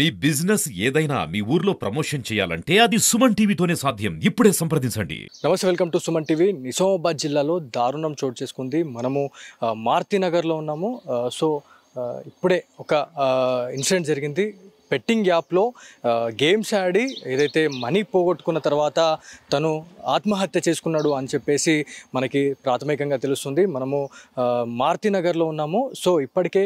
మీ business ఏదైనా మీ ఊర్లో promotion చేయాలంటే అది సుమన్ టీవీతోనే సాధ్యం. ఇప్పుడే సంప్రదించండి. నమస్తే, welcome to Suman TV. Nizamabad జిల్లాలో దారుణం చోటు చేసుకుంది. మనము మారుతినగర్లో ఉన్నాము. ఇప్పుడే ఒక ఇన్సిడెంట్ జరిగింది. బెట్టింగ్ యాప్లో గేమ్స్ ఆడి ఏదైతే మనీ పోగొట్టుకున్న తర్వాత తను ఆత్మహత్య చేసుకున్నాడు అని చెప్పేసి మనకి ప్రాథమికంగా తెలుస్తుంది. మనము మారుతినగర్లో ఉన్నాము. సో ఇప్పటికే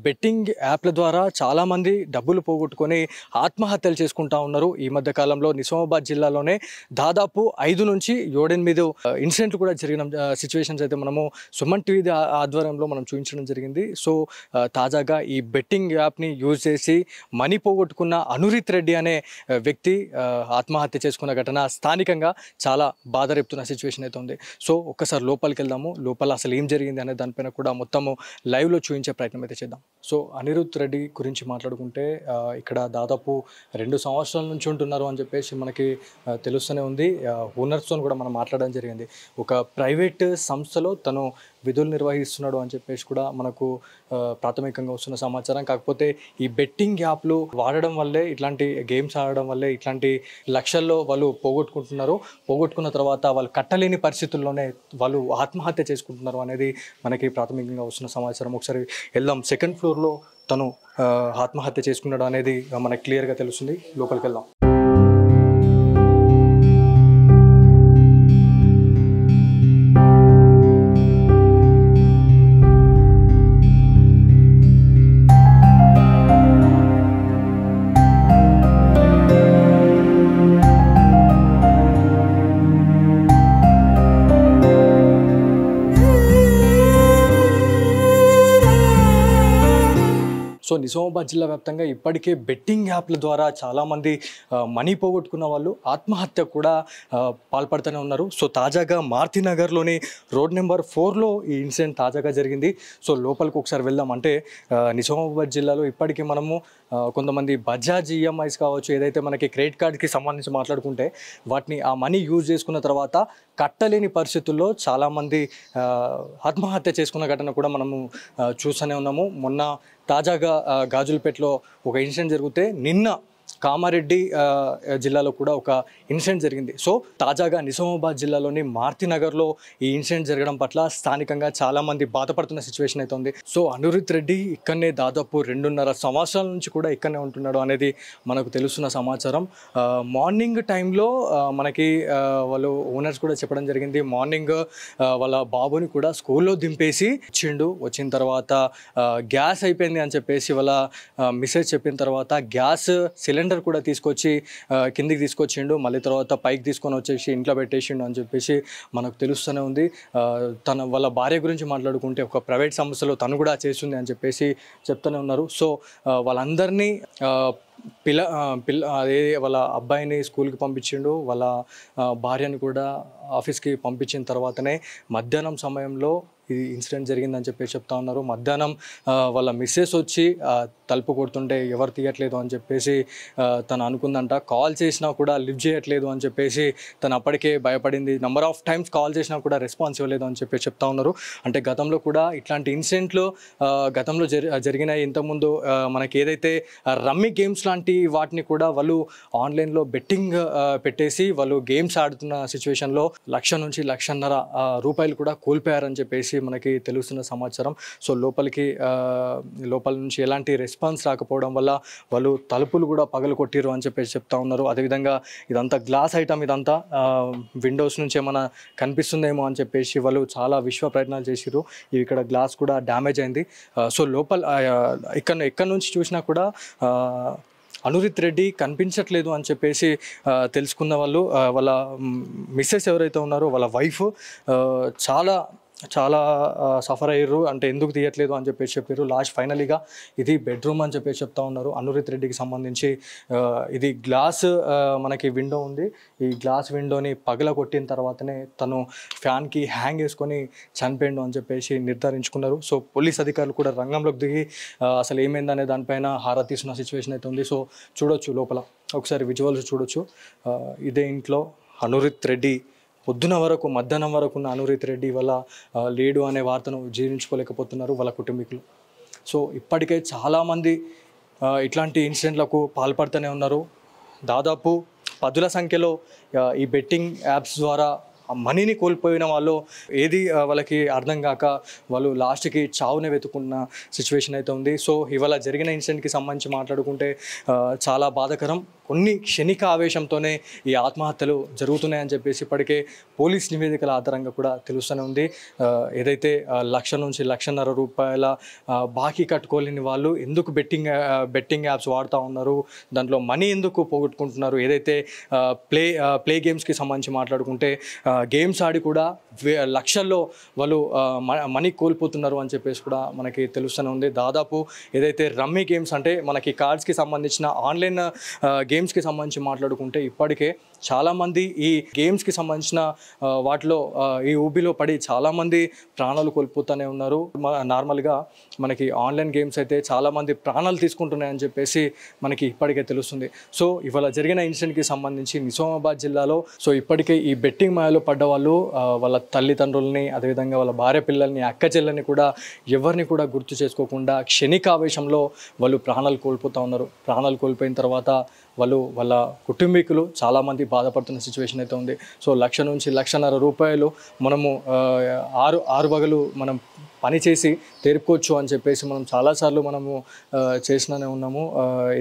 బెట్టింగ్ యాప్ల ద్వారా చాలామంది డబ్బులు పోగొట్టుకొని ఆత్మహత్యలు చేసుకుంటా ఉన్నారు. ఈ మధ్య కాలంలో నిజామాబాద్ జిల్లాలోనే దాదాపు 5 నుంచి 7-8 ఇన్సిడెంట్లు కూడా జరిగిన సిచ్యువేషన్స్ అయితే మనము సుమన్ టీవీ ఆధ్వర్యంలో మనం చూపించడం జరిగింది. సో తాజాగా ఈ బెట్టింగ్ యాప్ని యూజ్ చేసి మనీ పోగొట్టుకున్న అనురిత్ రెడ్డి అనే వ్యక్తి ఆత్మహత్య చేసుకున్న ఘటన స్థానికంగా చాలా బాధ రేపుతున్న సిచ్యువేషన్ అయితే ఉంది. సో ఒక్కసారి లోపలికి వెళ్దాము. లోపల అసలు ఏం జరిగింది అనే దానిపైన కూడా మొత్తము లైవ్లో చూపించే ప్రయత్నం అయితే చేద్దాం. సో అనిరుత్ రెడ్డి గురించి మాట్లాడుకుంటే ఇక్కడ దాదాపు 2 సంవత్సరాల నుంచి ఉంటున్నారు అని చెప్పేసి మనకి తెలుస్తూనే ఉంది. ఓనర్స్తో కూడా మనం మాట్లాడడం జరిగింది. ఒక ప్రైవేట్ సంస్థలో తను విధులు నిర్వహిస్తున్నాడు అని చెప్పేసి కూడా మనకు ప్రాథమికంగా వస్తున్న సమాచారం. కాకపోతే ఈ బెట్టింగ్ యాప్లు వాడడం వల్లే, ఇట్లాంటి గేమ్స్ ఆడడం వల్లే ఇట్లాంటి లక్షల్లో వాళ్ళు పోగొట్టుకుంటున్నారు. పోగొట్టుకున్న తర్వాత వాళ్ళు కట్టలేని పరిస్థితుల్లోనే వాళ్ళు ఆత్మహత్య చేసుకుంటున్నారు అనేది మనకి ప్రాథమికంగా వస్తున్న సమాచారం. ఒకసారి వెళ్దాం. 2nd ఫ్లోర్లో తను ఆత్మహత్య చేసుకున్నాడు అనేది మనకు క్లియర్గా తెలుస్తుంది. లోపలికి వెళ్దాం. సో నిజామాబాద్ జిల్లా వ్యాప్తంగా ఇప్పటికే బెట్టింగ్ యాప్ల ద్వారా చాలామంది మనీ పోగొట్టుకున్న వాళ్ళు ఆత్మహత్య కూడా పాల్పడుతూనే ఉన్నారు. సో తాజాగా మారుతినగర్లోని రోడ్ నెంబర్ 4లో ఈ ఇన్సిడెంట్ తాజాగా జరిగింది. సో లోపలికి ఒకసారి వెళ్దాం. అంటే నిజామాబాద్ జిల్లాలో ఇప్పటికీ మనము కొంతమంది బజాజ్ ఈఎంఐస్ కావచ్చు, ఏదైతే మనకి క్రెడిట్ కార్డ్కి సంబంధించి మాట్లాడుకుంటే వాటిని ఆ మనీ యూజ్ చేసుకున్న తర్వాత కట్టలేని పరిస్థితుల్లో చాలామంది ఆత్మహత్య చేసుకున్న ఘటన కూడా మనము చూస్తూనే ఉన్నాము. మొన్న తాజాగా గాజులపేటలో ఒక ఇన్సిడెంట్ జరిగితే నిన్న కామారెడ్డి జిల్లాలో కూడా ఒక ఇన్సిడెంట్ జరిగింది. సో తాజాగా నిజామాబాద్ జిల్లాలోని మారుతినగర్లో ఈ ఇన్సిడెంట్ జరగడం పట్ల స్థానికంగా చాలామంది బాధపడుతున్న సిచ్యువేషన్ అయితే ఉంది. సో అనురిత్ రెడ్డి ఇక్కడనే దాదాపు 2.5 సంవత్సరాల నుంచి కూడా ఇక్కడనే ఉంటున్నాడు అనేది మనకు తెలుస్తున్న సమాచారం. మార్నింగ్ టైంలో మనకి వాళ్ళు ఓనర్స్ కూడా చెప్పడం జరిగింది. మార్నింగ్ వాళ్ళ బాబుని కూడా స్కూల్లో దింపేసి వచ్చిండు. వచ్చిన తర్వాత గ్యాస్ అయిపోయింది అని చెప్పేసి వాళ్ళ మిస్సెస్ చెప్పిన తర్వాత గ్యాస్ సిలిండర్ కూడా తీసుకొచ్చి కిందికి తీసుకొచ్చిండు. మళ్ళీ తర్వాత పైకి తీసుకొని వచ్చేసి ఇంట్లో పెట్టేసిండు అని చెప్పేసి మనకు తెలుస్తూనే ఉంది. వాళ్ళ భార్య గురించి మాట్లాడుకుంటే ఒక ప్రైవేట్ సంస్థలో తను కూడా చేస్తుంది అని చెప్పేసి చెప్తూనే ఉన్నారు. సో వాళ్ళందరినీ అదే వాళ్ళ అబ్బాయిని స్కూల్కి పంపించిండు, వాళ్ళ భార్యని కూడా ఆఫీస్కి పంపించిన తర్వాతనే మధ్యాహ్నం సమయంలో ఈ ఇన్సిడెంట్ జరిగిందని చెప్పేసి చెప్తా ఉన్నారు. మధ్యాహ్నం వాళ్ళ మిస్సెస్ వచ్చి తలుపు కొడుతుంటే ఎవరు తీయట్లేదు అని చెప్పేసి తను అనుకుందంట. కాల్ చేసినా కూడా లిఫ్ట్ చేయట్లేదు అని చెప్పేసి తను అప్పటికే భయపడింది. నెంబర్ ఆఫ్ టైమ్స్ కాల్ చేసినా కూడా రెస్పాన్స్ ఇవ్వలేదు అని చెప్పేసి చెప్తా ఉన్నారు. అంటే గతంలో కూడా ఇట్లాంటి ఇన్సిడెంట్లు గతంలో జరిగినాయి. ఇంతకుముందు మనకి ఏదైతే రమ్మీ గేమ్స్ లాంటి వాటిని కూడా వాళ్ళు ఆన్లైన్లో బెట్టింగ్ పెట్టేసి వాళ్ళు గేమ్స్ ఆడుతున్న సిచ్యువేషన్లో 1,00,000 నుంచి 1,50,000 రూపాయలు కూడా కోల్పోయారని చెప్పేసి మనకి తెలుస్తున్న సమాచారం. సో లోపల నుంచి ఎలాంటి రెస్పాన్స్ రాకపోవడం వల్ల వాళ్ళు తలుపులు కూడా పగలు కొట్టిరు అని చెప్పేసి చెప్తా ఉన్నారు. అదేవిధంగా ఇదంతా గ్లాస్ ఐటమ్, ఇదంతా విండోస్ నుంచి ఏమైనా కనిపిస్తుందేమో అని చెప్పేసి వాళ్ళు చాలా విశ్వ ప్రయత్నాలు చేసిరు. ఇక్కడ గ్లాస్ కూడా డ్యామేజ్ అయింది. సో ఎక్కడి నుంచి చూసినా కూడా అనురిత్ రెడ్డి కనిపించట్లేదు అని చెప్పేసి తెలుసుకున్న వాళ్ళు, వాళ్ళ మిస్సెస్ ఎవరైతే ఉన్నారో వాళ్ళ వైఫ్ చాలా సఫర్ అయ్యారు. అంటే ఎందుకు తీయట్లేదు అని చెప్పేసి చెప్పారు. లాస్ట్ ఫైనలీగా ఇది బెడ్రూమ్ అని చెప్పేసి చెప్తా ఉన్నారు. అనురిత్ రెడ్డికి సంబంధించి ఇది గ్లాస్ మనకి విండో ఉంది. ఈ గ్లాస్ విండోని పగల కొట్టిన తర్వాతనే తను ఫ్యాన్కి హ్యాంగ్ వేసుకొని చనిపోయిండు అని చెప్పేసి నిర్ధారించుకున్నారు. సో పోలీస్ అధికారులు కూడా రంగంలోకి దిగి అసలు ఏమైందనే దానిపైన హారా తీస్తున్న సిచ్యువేషన్ అయితే ఉంది. సో చూడొచ్చు, లోపల ఒకసారి విజువల్స్ చూడొచ్చు. ఇదే ఇంట్లో అనురిత్ రెడ్డి పొద్దున వరకు, మధ్యాహ్నం వరకు ఉన్న అనురిత్ రెడ్డి వల్ల లేడు అనే వార్తను జీర్ణించుకోలేకపోతున్నారు వాళ్ళ కుటుంబీకులు. సో ఇప్పటికే చాలామంది ఇట్లాంటి ఇన్సిడెంట్లకు పాల్పడుతూనే ఉన్నారు. దాదాపు పదుల సంఖ్యలో ఈ బెట్టింగ్ యాప్స్ ద్వారా మనీని కోల్పోయిన వాళ్ళు ఏది వాళ్ళకి అర్థం కాక వాళ్ళు లాస్ట్కి చావునే వెతుకున్న సిచ్యువేషన్ అయితే ఉంది. సో ఇవాళ జరిగిన ఇన్సిడెంట్కి సంబంధించి మాట్లాడుకుంటే చాలా బాధాకరం. కొన్ని క్షణిక ఆవేశంతోనే ఈ ఆత్మహత్యలు జరుగుతున్నాయని చెప్పేసి ఇప్పటికే పోలీస్ నివేదికల ఆధారంగా కూడా తెలుస్తూనే ఉంది. ఏదైతే 1,00,000 నుంచి 1,50,000 రూపాయల బాకీ కట్టుకోలేని వాళ్ళు ఎందుకు బెట్టింగ్ యాప్స్ వాడుతూ ఉన్నారు, దాంట్లో మనీ ఎందుకు పోగొట్టుకుంటున్నారు, ఏదైతే ప్లే గేమ్స్కి సంబంధించి మాట్లాడుకుంటే గేమ్స్ ఆడి కూడా లక్షల్లో వాళ్ళు మనీ కోల్పోతున్నారు అని చెప్పేసి కూడా మనకి తెలుస్తూనే ఉంది. దాదాపు ఏదైతే రమ్మీ గేమ్స్ అంటే మనకి కార్డ్స్కి సంబంధించిన ఆన్లైన్ గేమ్స్కి సంబంధించి మాట్లాడుకుంటే ఇప్పటికే చాలామంది ఈ గేమ్స్కి సంబంధించిన వాటిలో ఈ ఊబిలో పడి చాలామంది ప్రాణాలు కోల్పోతూనే ఉన్నారు. నార్మల్గా మనకి ఆన్లైన్ గేమ్స్ అయితే చాలామంది ప్రాణాలు తీసుకుంటున్నాయని చెప్పేసి మనకి ఇప్పటికే తెలుస్తుంది. సో ఇవాళ జరిగిన ఇన్సిడెంట్కి సంబంధించి నిజామాబాద్ జిల్లాలో ఇప్పటికే ఈ బెట్టింగ్ మాయలో పడ్డ వాళ్ళు వాళ్ళ తల్లిదండ్రులని, అదేవిధంగా వాళ్ళ భార్య పిల్లల్ని, అక్క చెల్లెల్ని కూడా ఎవరిని కూడా గుర్తు చేసుకోకుండా క్షణికావేశంలో వాళ్ళు ప్రాణాలు కోల్పోతూ ఉన్నారు. ప్రాణాలు కోల్పోయిన తర్వాత వాళ్ళ కుటుంబీకులు చాలామంది బాధపడుతున్న సిచ్యువేషన్ అయితే ఉంది. సో 1,00,000 నుంచి 1,50,000 రూపాయలు మనము ఆరు బగలు మనం పని చేసి తెరుపుకోవచ్చు అని చెప్పేసి మనం చాలాసార్లు మనము చేసినానే ఉన్నాము.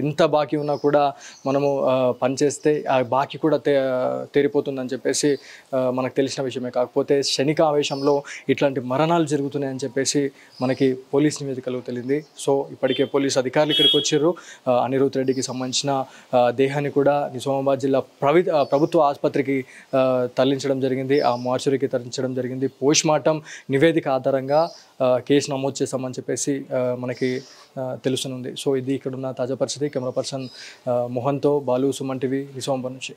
ఎంత బాకీ ఉన్నా కూడా మనము పని చేస్తే ఆ బాకీ కూడా తెరిపోతుందని చెప్పేసి మనకు తెలిసిన విషయమే. కాకపోతే క్షణిక ఆవేశంలో ఇట్లాంటి మరణాలు జరుగుతున్నాయని చెప్పేసి మనకి పోలీస్ నివేదికలు తెలిసింది. సో ఇప్పటికే పోలీస్ అధికారులు ఇక్కడికి వచ్చారు. అనిరుద్ రెడ్డికి సంబంధించిన దేహాన్ని కూడా నిజామాబాద్ జిల్లా ప్రభుత్వ ఆసుపత్రికి తరలించడం జరిగింది. ఆ మార్చురీకి తరలించడం జరిగింది. పోస్ట్ మార్టం నివేదిక ఆధారంగా కేసు నమోదు చేస్తామని చెప్పేసి మనకి తెలుస్తుంది. సో ఇది ఇక్కడున్న తాజా పరిస్థితి. కెమెరా పర్సన్ మోహన్తో బాలు, సుమన్ టీవీ, నిజామాబాద్ నుంచి.